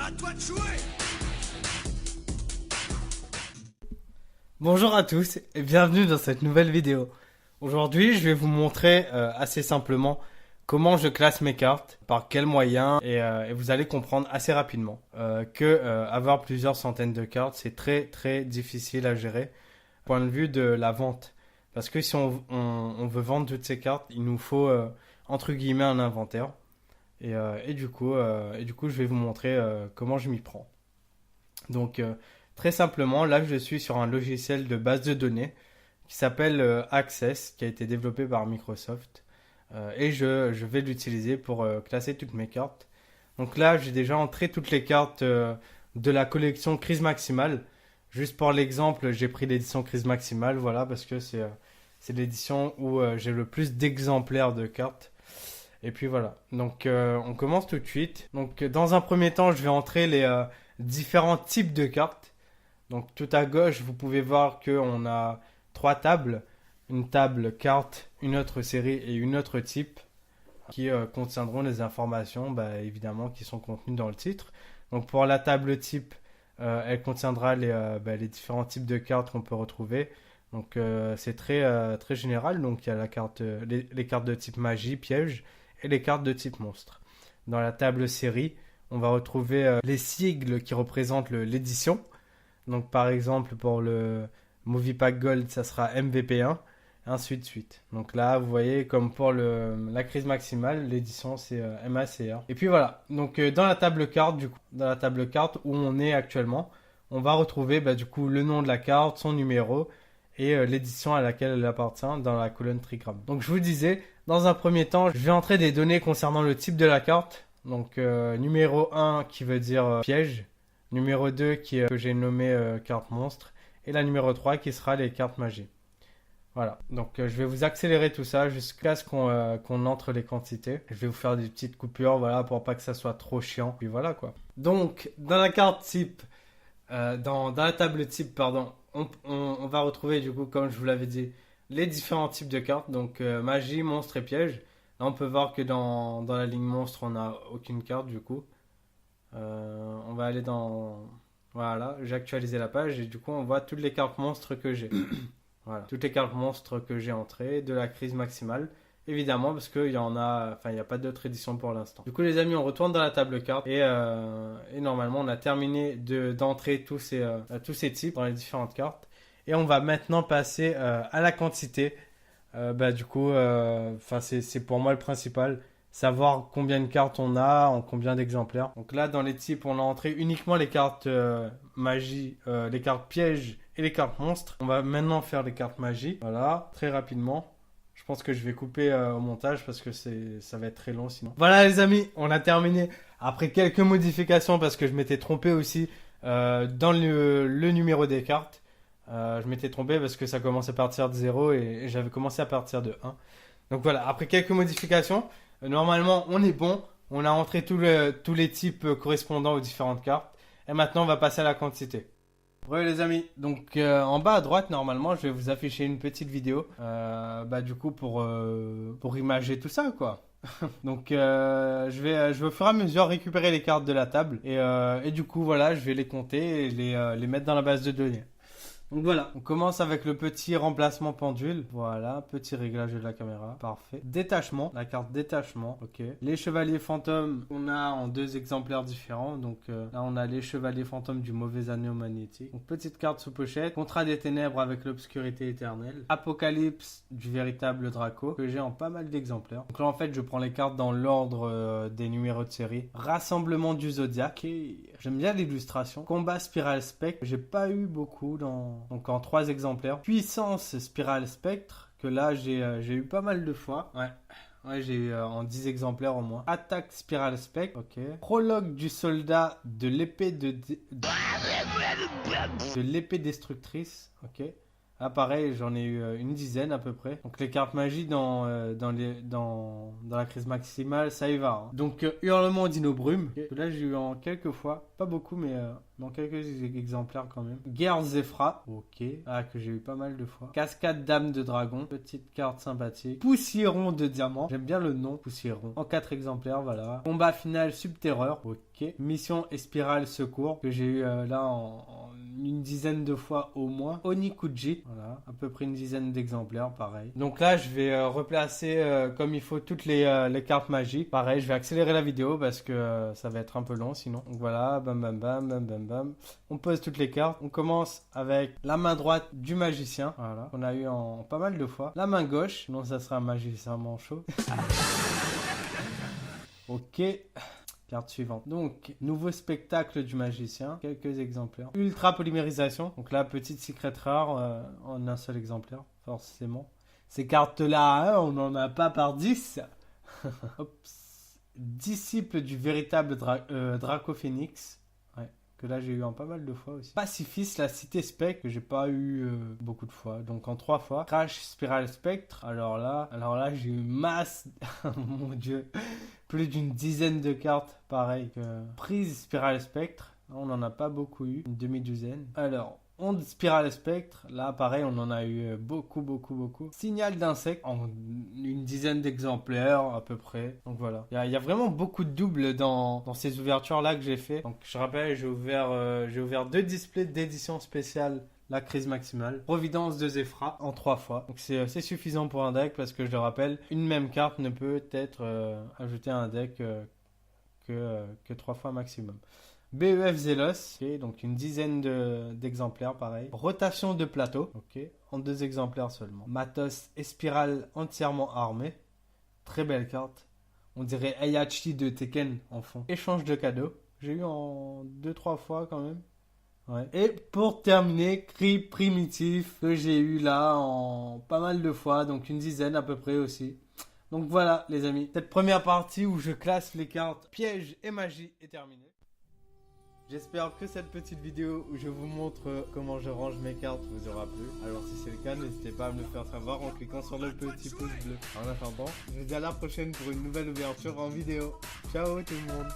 À toi de jouer. Bonjour à tous et bienvenue dans cette nouvelle vidéo. Aujourd'hui, je vais vous montrer assez simplement comment je classe mes cartes, par quels moyens, et vous allez comprendre assez rapidement que avoir plusieurs centaines de cartes, c'est très difficile à gérer, point de vue de la vente. Parce que si on veut vendre toutes ces cartes, il nous faut entre guillemets un inventaire. Et du coup, je vais vous montrer comment je m'y prends. Donc, très simplement, là, je suis sur un logiciel de base de données qui s'appelle Access, qui a été développé par Microsoft. Et je vais l'utiliser pour classer toutes mes cartes. Donc là, j'ai déjà entré toutes les cartes de la collection Crise Maximale. Juste pour l'exemple, j'ai pris l'édition Crise Maximale, voilà, parce que c'est l'édition où j'ai le plus d'exemplaires de cartes. Et puis voilà. Donc on commence tout de suite. Donc dans un premier temps, je vais entrer les différents types de cartes. Donc tout à gauche, vous pouvez voir qu'on a trois tables. Une table carte, une autre série et une autre type qui contiendront les informations évidemment qui sont contenues dans le titre. Donc pour la table type, elle contiendra les différents types de cartes qu'on peut retrouver. Donc c'est très général. Donc il y a la carte, les cartes de type magie, piège et les cartes de type monstre. Dans la table série, on va retrouver les sigles qui représentent l'édition. Donc par exemple pour le Movie Pack Gold, ça sera MVP1, ainsi de suite. Donc là, vous voyez, comme pour la crise maximale, l'édition c'est MACR. Et puis voilà, donc dans la table carte, du coup, dans la table carte où on est actuellement, on va retrouver du coup le nom de la carte, son numéro et l'édition à laquelle elle appartient dans la colonne trigramme. Donc je vous disais, dans un premier temps, je vais entrer des données concernant le type de la carte. Donc numéro 1 qui veut dire piège, numéro 2 que j'ai nommé carte monstre, et la numéro 3 qui sera les cartes magie. Voilà, donc je vais vous accélérer tout ça jusqu'à ce qu'on entre les quantités. Je vais vous faire des petites coupures, voilà, pour pas que ça soit trop chiant. Puis voilà quoi. Donc, dans la carte type, dans la table type, pardon, on va retrouver du coup, comme je vous l'avais dit, les différents types de cartes. Donc, magie, monstre et piège. Là, on peut voir que dans la ligne monstre, on n'a aucune carte du coup. On va aller dans... Voilà, j'ai actualisé la page et du coup, on voit toutes les cartes monstres que j'ai. Voilà, toutes les cartes monstres que j'ai entrées de la crise maximale, évidemment parce qu'il y en a, enfin il n'y a pas d'autre édition pour l'instant. Du coup les amis, on retourne dans la table carte et normalement on a terminé d'entrer tous ces types dans les différentes cartes et on va maintenant passer à la quantité. Du coup, c'est pour moi le principal, savoir combien de cartes on a, en combien d'exemplaires. Donc là dans les types, on a entré uniquement les cartes magie, les cartes pièges et les cartes monstres. On va maintenant faire les cartes magie. Voilà, très rapidement. Je pense que je vais couper au montage parce que ça va être très long sinon. Voilà les amis, on a terminé. Après quelques modifications parce que je m'étais trompé aussi dans le numéro des cartes. Je m'étais trompé parce que ça commence à partir de 0 et j'avais commencé à partir de 1. Donc voilà, après quelques modifications, normalement on est bon. On a entré tous les types correspondant aux différentes cartes. Et maintenant on va passer à la quantité. Ouais les amis, donc en bas à droite normalement je vais vous afficher une petite vidéo du coup pour imager tout ça quoi. Donc je vais au fur et à mesure récupérer les cartes de la table et du coup voilà je vais les compter et les mettre dans la base de données. Donc voilà, on commence avec le petit remplacement pendule. Voilà, petit réglage de la caméra. Parfait. Détachement, la carte détachement. Ok. Les chevaliers fantômes, on a en deux exemplaires différents. Donc là, on a les chevaliers fantômes du mauvais anneau magnétique. Donc petite carte sous pochette. Contrat des ténèbres avec l'obscurité éternelle. Apocalypse du véritable Draco, que j'ai en pas mal d'exemplaires. Donc là, en fait, je prends les cartes dans l'ordre des numéros de série. Rassemblement du Zodiaque. J'aime bien l'illustration. Combat Spiral Spectre. J'ai pas eu beaucoup donc en 3 exemplaires. Puissance Spiral Spectre, que là j'ai eu pas mal de fois. Ouais, j'ai eu en 10 exemplaires au moins. Attaque Spiral Spectre, ok. Prologue du soldat de l'épée de l'épée destructrice, ok. Là, pareil, j'en ai eu une dizaine à peu près. Donc, les cartes magie dans la crise maximale, ça y va. Hein. Donc, Hurlement Dino-Brume. Okay. Là, j'ai eu en quelques fois. Pas beaucoup, mais dans quelques exemplaires quand même. Guerre Zefra. Ok. Ah, que j'ai eu pas mal de fois. Cascade Dame de Dragon. Petite carte sympathique. Poussiéron de Diamant. J'aime bien le nom, Poussiéron. En 4 exemplaires, voilà. Combat final Subterreur. Ok. Mission Espirale Secours. Que j'ai eu là en une dizaine de fois au moins. Onikuji. Voilà, à peu près une dizaine d'exemplaires, pareil. Donc là, je vais replacer comme il faut toutes les cartes magie. Pareil, je vais accélérer la vidéo parce que ça va être un peu long sinon. Donc voilà, bam bam bam bam bam bam. On pose toutes les cartes. On commence avec la main droite du magicien. Voilà, on a eu en pas mal de fois. La main gauche, non ça sera un magicien manchot. Ok. Carte suivante. Donc, nouveau spectacle du magicien. Quelques exemplaires. Ultra polymérisation. Donc là, petite secret rare en un seul exemplaire, forcément. Ces cartes-là, hein, on n'en a pas par 10. Disciple du véritable Dracophénix. Ouais. Que là, j'ai eu en pas mal de fois aussi. Pacifiste, la cité spectre. Que j'ai pas eu beaucoup de fois. Donc en 3 fois. Crash, spirale spectre. Alors là, j'ai eu masse. Mon Dieu. Plus d'une dizaine de cartes, pareil que Prise Spirale Spectre, on n'en a pas beaucoup eu, une demi-douzaine. Alors, Onde Spirale Spectre, là pareil, on en a eu beaucoup. Signal d'insecte, en une dizaine d'exemplaires à peu près. Donc voilà, il y a vraiment beaucoup de doubles dans ces ouvertures-là que j'ai fait. Donc je rappelle, j'ai ouvert 2 displays d'édition spéciale. La crise maximale. Providence de Zefra en 3 fois. Donc c'est suffisant pour un deck parce que je le rappelle, une même carte ne peut être ajoutée à un deck que 3 fois maximum. BEF Zélos, okay, donc une dizaine d'exemplaires pareil. Rotation de plateau, okay, en 2 exemplaires seulement. Matos Espirale entièrement armé. Très belle carte. On dirait Heihachi de Tekken en fond. Échange de cadeaux. J'ai eu en 2-3 fois quand même. Ouais. Et pour terminer, cri primitif que j'ai eu là en pas mal de fois, donc une dizaine à peu près aussi. Donc voilà les amis, cette première partie où je classe les cartes pièges et magie est terminée. J'espère que cette petite vidéo où je vous montre comment je range mes cartes vous aura plu. Alors si c'est le cas, n'hésitez pas à me le faire savoir en cliquant sur le petit pouce bleu. En attendant, je vous dis à la prochaine pour une nouvelle ouverture en vidéo. Ciao tout le monde.